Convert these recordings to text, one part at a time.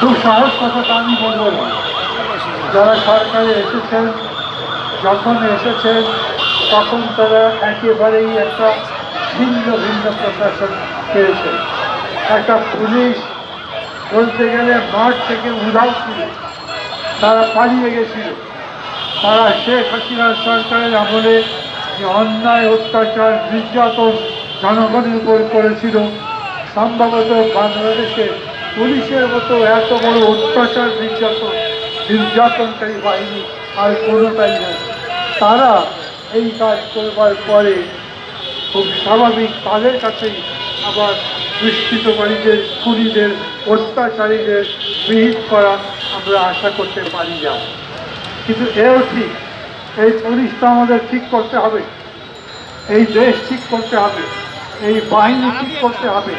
খুব সহজ কথাটা আমি বলবো না। যারা সরকারে এসেছেন, যখন এসেছেন তখন তারা একেবারেই একটা ভিন্ন ভিন্ন প্রশাসন পেয়েছে। একটা পুলিশ বলতে গেলে মাঠ থেকে উধাও ছিল, তারা পালিয়ে গেছিল। তারা শেখ হাসিনার সরকারের আমলে যে অন্যায়, অত্যাচার, নির্যাতন জনগণের উপর করেছিল, সম্ভবত বাংলাদেশে পুলিশের মতো এত বড় অত্যাচার, নির্যাতনকারী বাহিনী আর কোনোটাই নেই। তারা এই কাজ করবার পরে খুব স্বাভাবিক তাদের কাছেই আবার দুষ্কৃতকারীদের, খুনিদের, অত্যাচারীদের বিহিত করা আমরা আশা করতে পারি না। কিন্তু এও ঠিক, এই পুলিশটা আমাদের ঠিক করতে হবে, এই দেশ ঠিক করতে হবে, এই বাহিনী ঠিক করতে হবে,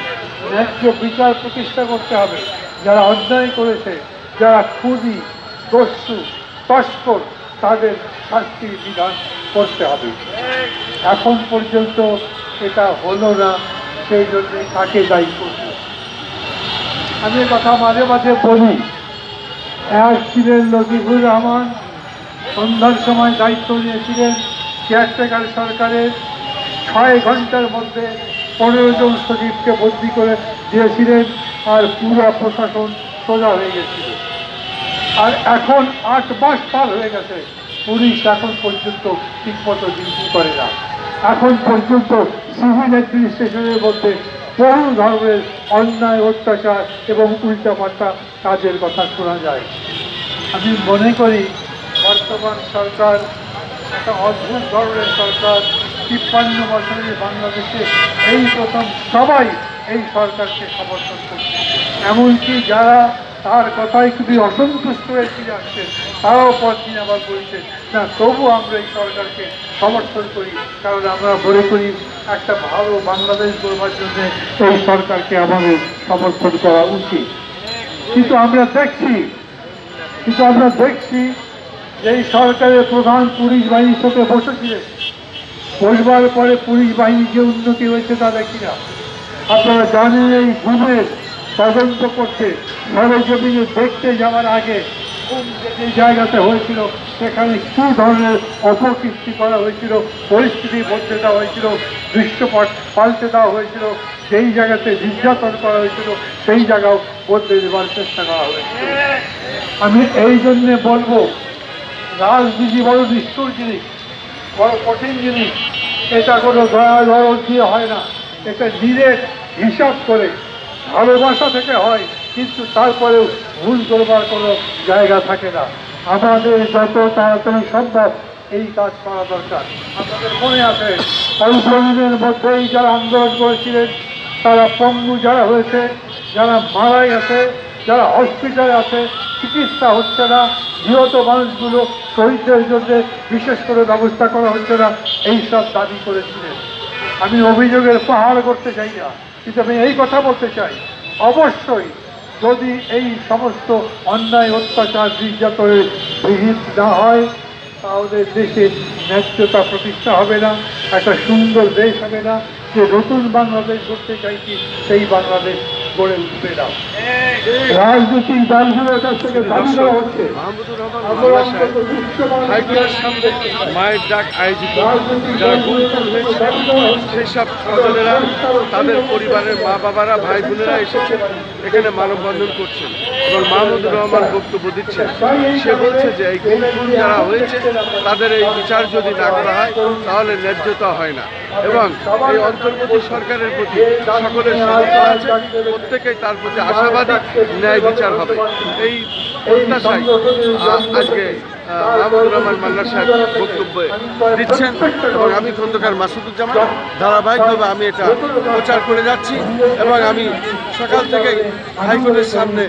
ন্যায্য বিচার প্রতিষ্ঠা করতে হবে। যারা অন্যায় করেছে, যারা খুনি, দস্যু, তস্কর, তাদের শাস্তির বিধান করতে হবে। এখন পর্যন্ত এটা হলো না, সেই জন্যে তাকে দায়ী করবে। আমি কথা মাঝে মাঝে বলি, এক ছিলেন লতিফুর রহমান, সন্ধ্যার সময় দায়িত্ব নিয়েছিলেন কেয়ারটেকার সরকারের। 6 ঘন্টার মধ্যে 15 জন সচিবকে বদলি করে দিয়েছিলেন, আর পুরো প্রশাসন সোজা হয়ে গেছিল। আর এখন 8 মাস পার হয়ে গেছে, পুলিশ এখন পর্যন্ত ঠিকমতো ডিউটি করে না। এখন পর্যন্ত সিভিল অ্যাডমিনিস্ট্রেশনের মধ্যে বহু ধরনের অন্যায়, অত্যাচার এবং উল্টাপাল্টা কাজের কথা শোনা যায়। আমি মনে করি বর্তমান সরকার একটা অদ্ভুত ধরনের সরকার। 53 বছরের বাংলাদেশে এই প্রথম সবাই এই সরকারকে সমর্থন করছে। এমনকি যারা তার কথায় খুবই অসন্তুষ্ট হয়ে ফিরে আসছেন, তারাও পরদিন আবার বলছেন না, তবু আমরা এই সরকারকে সমর্থন করি, কারণ আমরা মনে করি একটা ভালো বাংলাদেশ গড়বার জন্য এই সরকারকে আমাদের সমর্থন করা উচিত। কিন্তু আমরা দেখছি এই সরকারের প্রধান পুলিশ বাহিনীর সাথে বসেছিলেন, বসবার পরে পুলিশ বাহিনী যে উন্নতি হয়েছে তা দেখি না। আপনারা জানেন, এই গুমের তদন্ত করতে সরেজমিনে দেখতে যাওয়ার আগে যে জায়গাতে হয়েছিল সেখানে কী ধরনের অপকীর্তি করা হয়েছিল, পরিস্থিতি বদলে দেওয়া হয়েছিল, দৃশ্যপট পাল্টে দেওয়া হয়েছিল, যেই জায়গাতে নির্যাতন করা হয়েছিল সেই জায়গাও বদলে দেওয়ার চেষ্টা করা হয়েছিল। আমি এই জন্যে বলবো, রাজনীতি বড় নিষ্ঠুর জিনিস, বড় কঠিন জিনিস। এটা কোনো দয়া দরদ দিয়ে হয় না, এটা ডিরেক্ট হিসাব করে ভালোবাসা থেকে হয়, কিন্তু তারপরেও ভুল করবার কোনো জায়গা থাকে না। আমাদের যত তাড়াতাড়ি সম্ভব এই কাজ করা দরকার। আপনাদের মনে আছে অল্প দিনের মধ্যেই যারা আন্দোলন করেছিলেন, তারা পঙ্গু যারা হয়েছে, যারা মারা গেছে, যারা হসপিটালে আছে, চিকিৎসা হচ্ছে না, নিহত মানুষগুলো শহীদদের জন্য বিশেষ করে ব্যবস্থা করা হচ্ছে না, এইসব দাবি করেছিলেন। আমি অভিযোগের পাহাড় করতে চাই না, কিন্তু আমি এই কথা বলতে চাই, অবশ্যই যদি এই সমস্ত অন্যায়, অত্যাচার, নির্যাতনের বিহিত না হয়, তাহলে দেশে ন্যায্যতা প্রতিষ্ঠা হবে না, একটা সুন্দর দেশ হবে না। যে নতুন বাংলাদেশ গড়তে চাইছি সেই বাংলাদেশ গড়ে উঠবে না। রাজনৈতিক দলগুলোর কাছ থেকে দাবি করা হচ্ছে মায়ের ডাক আয়োজিত যারা গুম হয়েছে সেই সব স্বজনেরা, তাদের পরিবারের মা বাবারা, ভাই বোনেরা এসেছেন এখানে মানববন্ধন করছেন এবং মাহমুদুর রহমান বক্তব্য দিচ্ছেন। সে বলছে যে এই গুম যারা হয়েছে তাদের এই বিচার যদি না করা হয় তাহলে ন্যায্যতা হয় না, এবং এই অন্তর্বর্তী সরকারের প্রতি সকলের সমর্থন আছে, প্রত্যেকেই তার প্রতি আশাবাদী ন্যায় বিচার হবে। এই প্রত্যাশায় আজকে মাহমুদুর রহমান মান্নার সাহেব বক্তব্য দিচ্ছেন এবং আমি খন্দকার মাসুদুজ্জামান ধারাবাহিকভাবে আমি এটা প্রচার করে যাচ্ছি এবং আমি সকাল থেকে হাইকোর্টের সামনে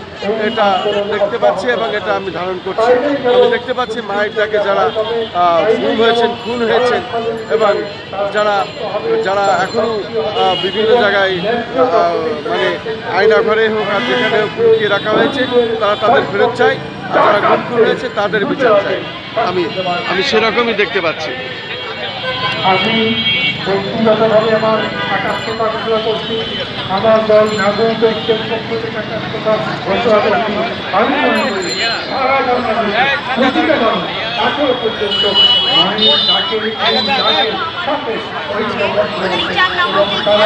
এটা দেখতে পাচ্ছি এবং এটা আমি ধারণ করছি। আমি দেখতে পাচ্ছি মায়ের ডাকে যারা গুম হয়েছেন, খুন হয়েছেন এবং যারা এখনও বিভিন্ন জায়গায় মানে আয়নাঘরে হোক আর যেখানে হোক লুকিয়ে রাখা হয়েছে, তারা তাদের ফেরত চায়, আর যারা গুম হয়েছে তাদের বিচার চাই। আমি সেরকমই দেখতে পাচ্ছি। আমি ব্যক্তিগতভাবে আমার একাত্মতা ঘোষণা করছি, আমার দল নাগরিক ঐক্যের পক্ষ থেকে একাত্মতা ঘোষণা করছি। আমি মনে করি সারা বাংলাদেশে প্রতিটা দল এখনো পর্যন্ত মায়ের ডাকে এই ডাকের সাথে ঐক্যবদ্ধ এবং তারা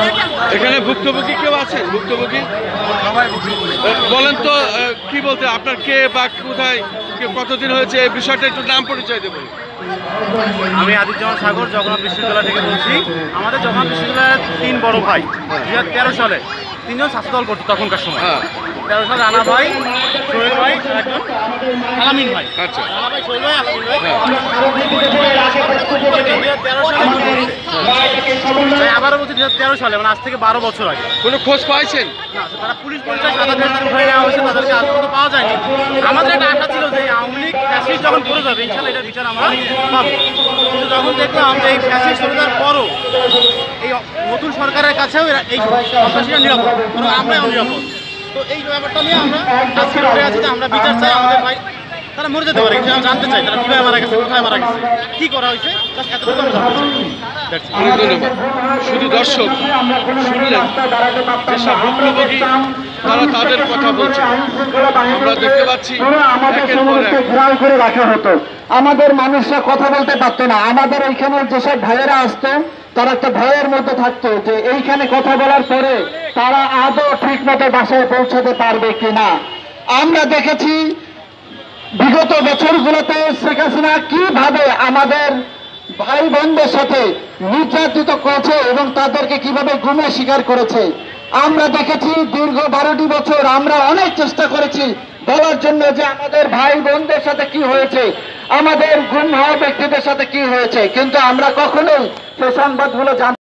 এখানে ভুক্তভোগী কেউ আছেন? ভুক্তভোগী বলেন তো, কি বলতে আপনার কে বা কোথায় কতদিন হয়েছে এই বিষয়টা একটু নাম পরিচয় দেবেন। আমি আদিত্যমান সাগর জগন্নাথ বিশ্ববিদ্যালয় থেকে বলছি। আমাদের জগন্নাথ বিশ্ববিদ্যালয়ের 3 বড় ভাই 2013 সালে 3জন ছাত্রদল করতো তখনকার সময়। 13 সালে রানা ভাই, সোহেল ভাই, একজন আলামিন ভাই। আচ্ছা, রানা ভাই, সোহেল ভাই, আলামিন ভাই 2013 সালে ভাই, আবারও বলছি 2013 সালে, মানে আজ থেকে 12 বছর আগে। কোনো খোঁজ পাইছেন? না, তারা পুলিশ পরিচয় সাদা ড্রেসে উঠে নেওয়া হয়েছে, তাদেরকে আজ পর্যন্ত পাওয়া যায়নি। আমাদের একটা আশা ছিল যে আওয়ামী লীগ ফ্যাসিস্ট যখন পড়ে যাবে ইনশাল্লাহ এটার বিচার আমরা পাবো। কিন্তু যখন দেখলাম যে এই ফ্যাসিস্ট চলে যাওয়ার পরও এই নতুন সরকারের কাছেও এই সন্ত্রাসীরা নিরাপদ, বরং আমরাই অনিরাপদ। তো এই ব্যাপারটা নিয়ে আমরা আজকে উঠে আছি যে আমরা বিচার চাই। আমাদের ভাই তারা মরে যেতে পারে, কিন্তু আমরা জানতে চাই তারা কীভাবে মারা গেছে, কোথায় মারা গেছে, কী করা হয়েছে, এতটুকু আমরা জানতে চাই। অনেক ধন্যবাদ। শুধু দর্শক শুনলেন যেসব ভুক্তভোগী তারা তাদের কথা বলছে। আমরা দেখতে পাচ্ছি একের পর এক ঘেরাও করে রাখা হতো, আমাদের মানুষরা কথা বলতে পারতো না। আমাদের এইখানে যেসব ভাইয়েরা আসতো তারা একটা ভয়ের মধ্যে থাকতো যে এইখানে কথা বলার পরে তারা আদৌ ঠিক মতো বাসায় পৌঁছাতে পারবে কিনা। আমরা দেখেছি বিগত বছরগুলোতে শেখ হাসিনা কিভাবে আমাদের ভাই বোনদের সাথে নির্যাতিত করেছে এবং তাদেরকে কিভাবে গুমে শিকার করেছে। আমরা দেখেছি দীর্ঘ 12টি বছর আমরা অনেক চেষ্টা করেছি বলার জন্য যে আমাদের ভাই বোনদের সাথে কি হয়েছে, আমাদের গুম হওয়া ব্যক্তিদের সাথে কি হয়েছে, কিন্তু আমরা কখনোই সেই সংবাদগুলো জানতে